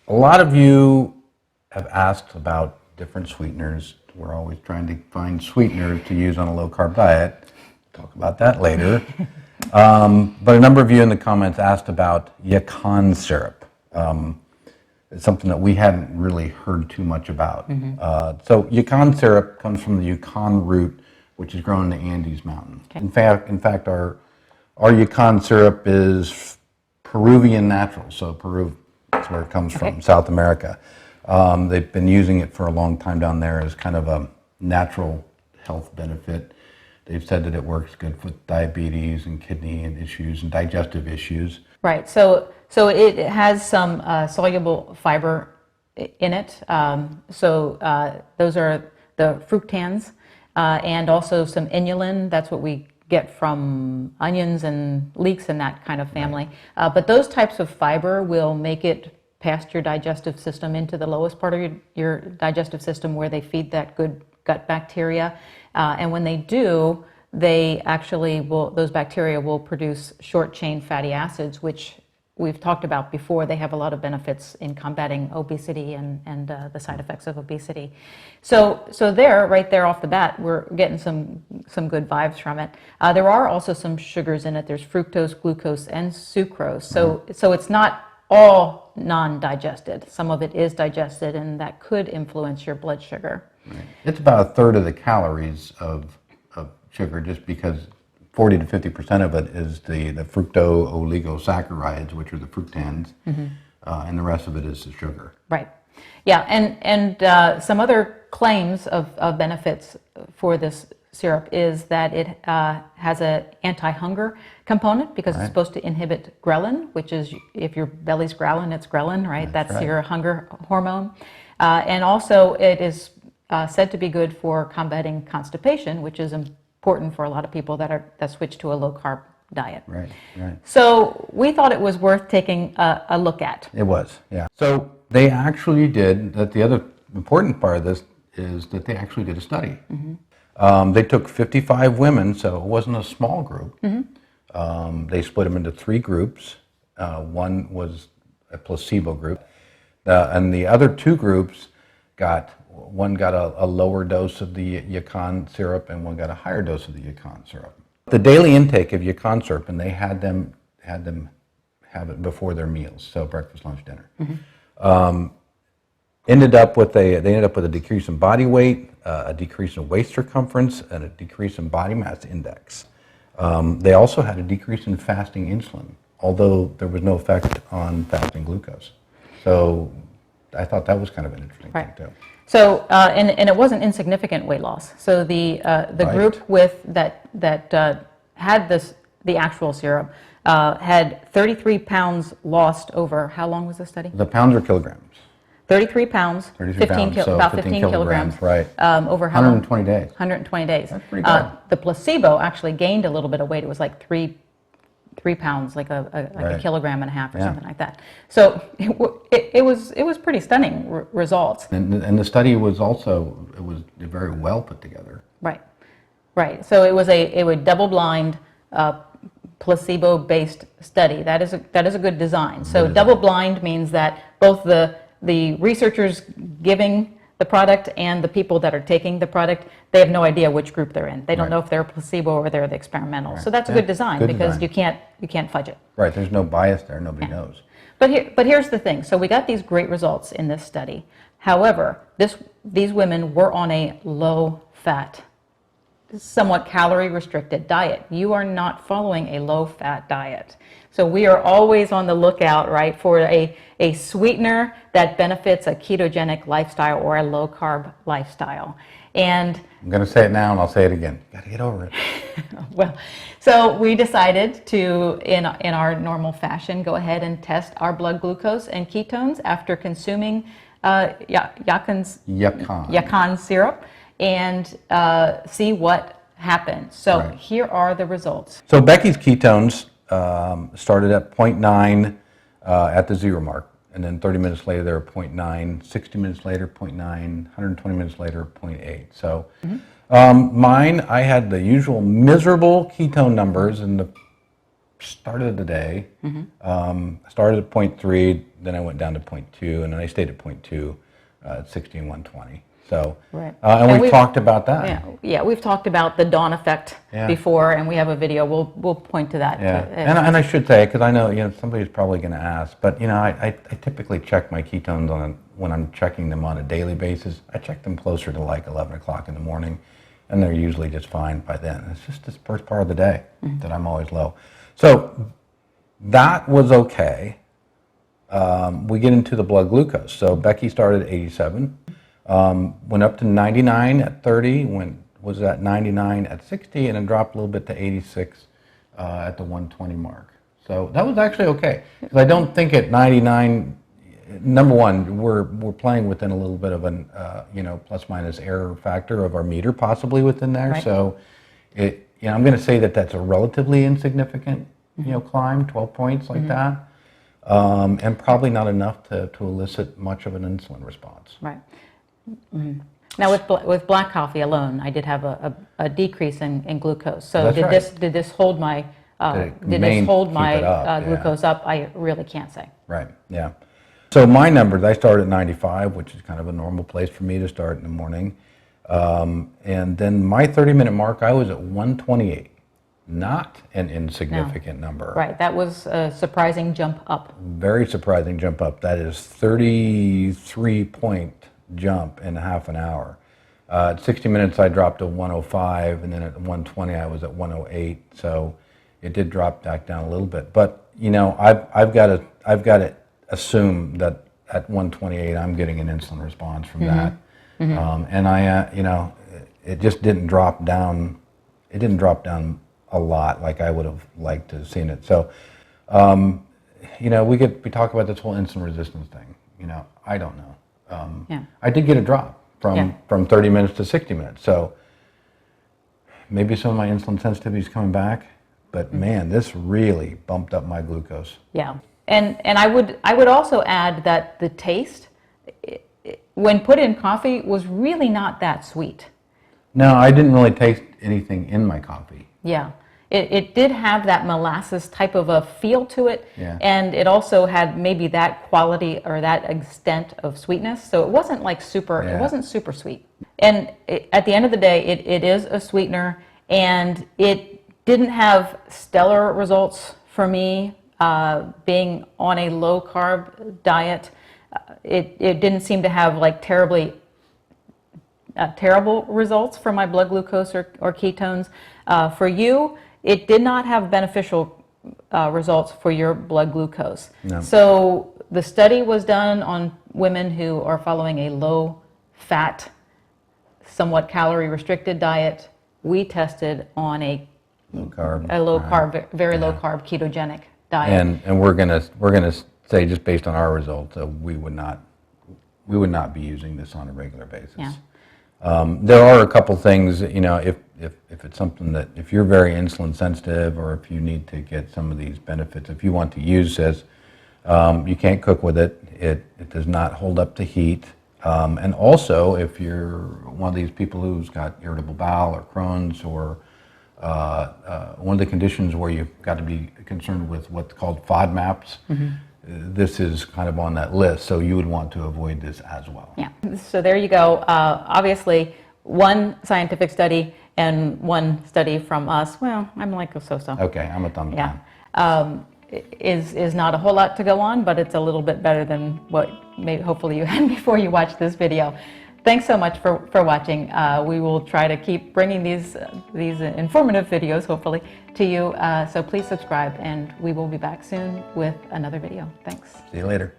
A lot of you have asked about different sweeteners. We're always trying to find sweeteners to use on a low-carb diet. Talk about that later. But a number of you in the comments asked about Yacon syrup. It's something that we hadn't really heard too much about. So Yacon syrup comes from the Yacon root, which is grown in the Andes Mountain. Okay. In fact, our Yacon syrup is Peruvian natural, so Peru is where it comes from, South America. They've been using it for a long time down there as kind of a natural health benefit. They've said that it works good with diabetes and kidney issues and digestive issues. Right. So it has some soluble fiber in it. Those are the fructans and also some inulin. That's what we get from onions and leeks and that kind of family. Right. But those types of fiber will make it past your digestive system into the lowest part of your digestive system where they feed that good gut bacteria. And when they do, they actually those bacteria will produce short chain fatty acids, which we've talked about before. They have a lot of benefits in combating obesity and the side effects of obesity. So right there off the bat, we're getting some good vibes from it. There are also some sugars in it. There's fructose, glucose, and sucrose. So it's not all non-digested. Some of it is digested, and that could influence your blood sugar. Right. It's about a third of the calories of sugar, just because 40 to 50% of it is the fructo-oligosaccharides, which are the fructans, and the rest of it is the sugar. Right. Yeah, and some other claims of benefits for this syrup is that it has an anti-hunger component because it's supposed to inhibit ghrelin, which is, if your belly's growling, it's ghrelin, right? That's your hunger hormone. And also it is said to be good for combating constipation, which is important for a lot of people that switch to a low-carb diet. Right. So we thought it was worth taking a look at. It was, yeah. So they actually did, the other important part of this is that they actually did a study. They took 55 women, so it wasn't a small group. They split them into 3 groups. One was a placebo group, and the other 2 groups one got a lower dose of the Yacon syrup, and one got a higher dose of the Yacon syrup. The daily intake of Yacon syrup, and they had them have it before their meals, so breakfast, lunch, dinner. Ended up with a decrease in body weight, a decrease in waist circumference, and a decrease in body mass index. They also had a decrease in fasting insulin, although there was no effect on fasting glucose. So I thought that was kind of an interesting thing too. So and it wasn't insignificant weight loss. So the group that had the actual syrup had 33 pounds lost over, how long was the study? The pounds or kilograms? 33 pounds, about 15 kilograms, right? Over how 120 long? days. 120 days. That's pretty good. The placebo actually gained a little bit of weight. It was like 3 pounds, like a kilogram and a half or something like that. So it was pretty stunning results. And the study was very well put together. Right. So it was a double-blind, placebo-based study. That is a good design. So double-blind means that both the researchers giving the product and the people that are taking the product, they have no idea which group they're in. They don't know if they're placebo or they're the experimental. So that's a good design because you can't fudge it. Right. There's no bias there. Nobody knows. But here's the thing. So we got these great results in this study. However, these women were on a low-fat, somewhat calorie-restricted diet. You are not following a low-fat diet. So we are always on the lookout, right, for a sweetener that benefits a ketogenic lifestyle or a low-carb lifestyle. And I'm going to say it now, and I'll say it again. You got to get over it. Well, so we decided to, in our normal fashion, go ahead and test our blood glucose and ketones after consuming Yacon syrup and see what happens. So here are the results. So Becky's ketones started at 0.9 at the 0 mark, and then 30 minutes later they're 0.9, 60 minutes later 0.9, 120 minutes later 0.8. So mine, I had the usual miserable ketone numbers in the started the day. Started at 0.3, then I went down to 0.2, and then I stayed at 0.2 at 60 and 120. So, Right. and we've talked about that. Yeah, we've talked about the dawn effect before, and we have a video. We'll point to that. Yeah, and I should say, because I know somebody's probably going to ask, but I typically check my ketones when I'm checking them on a daily basis. I check them closer to like 11 o'clock in the morning, and they're usually just fine by then. It's just this first part of the day that I'm always low. So that was okay. We get into the blood glucose. So Becky started at 87. Went up to 99 at 30, was at 99 at 60, and then dropped a little bit to 86 at the 120 mark. So that was actually okay. Because I don't think at 99, number one, we're playing within a little bit of an plus minus error factor of our meter possibly within there. Right. So I'm going to say that that's a relatively insignificant climb, 12 points like that, and probably not enough to elicit much of an insulin response. Right. Now with black coffee alone, I did have a decrease in glucose. So did this hold my glucose up? I really can't say. Right. Yeah. So my numbers, I started at 95, which is kind of a normal place for me to start in the morning, and then my 30-minute mark, I was at 128. Not an insignificant number. Right. That was a surprising jump up. Very surprising jump up. That is 33-point jump in half an hour. At 60 minutes I dropped to 105, and then at 120 I was at 108. So it did drop back down a little bit. But I've got to assume that at 128 I'm getting an insulin response from that. And I it just didn't drop down. It didn't drop down a lot like I would have liked to have seen it. So we talk about this whole insulin resistance thing. I don't know. I did get a drop from 30 minutes to 60 minutes. So maybe some of my insulin sensitivity is coming back, but man, this really bumped up my glucose. Yeah, and I would also add that the taste, when put in coffee, was really not that sweet. No, I didn't really taste anything in my coffee. Yeah. It did have that molasses type of a feel to it, and it also had maybe that quality or that extent of sweetness. So it wasn't like it wasn't super sweet. And at the end of the day, it is a sweetener, and it didn't have stellar results for me being on a low-carb diet. It didn't seem to have like terrible results for my blood glucose or ketones. For you, it did not have beneficial results for your blood glucose. No. So the study was done on women who are following a low-fat, somewhat calorie-restricted diet. We tested on a low-carb, very low-carb ketogenic diet. And we're gonna say, just based on our results, we would not be using this on a regular basis. Yeah. There are a couple things, if it's something that, if you're very insulin sensitive, or if you need to get some of these benefits, if you want to use this, you can't cook with it. It does not hold up to heat. And also, if you're one of these people who's got irritable bowel or Crohn's, or one of the conditions where you've got to be concerned with what's called FODMAPs, this is kind of on that list, so you would want to avoid this as well. Yeah, so there you go. Obviously, one scientific study and one study from us. Well, I'm like a so-so. Okay, I'm a thumbs down. Is not a whole lot to go on, but it's a little bit better than what hopefully you had before you watched this video. Thanks so much for watching. We will try to keep bringing these informative videos, hopefully, to you. So please subscribe, and we will be back soon with another video. Thanks. See you later.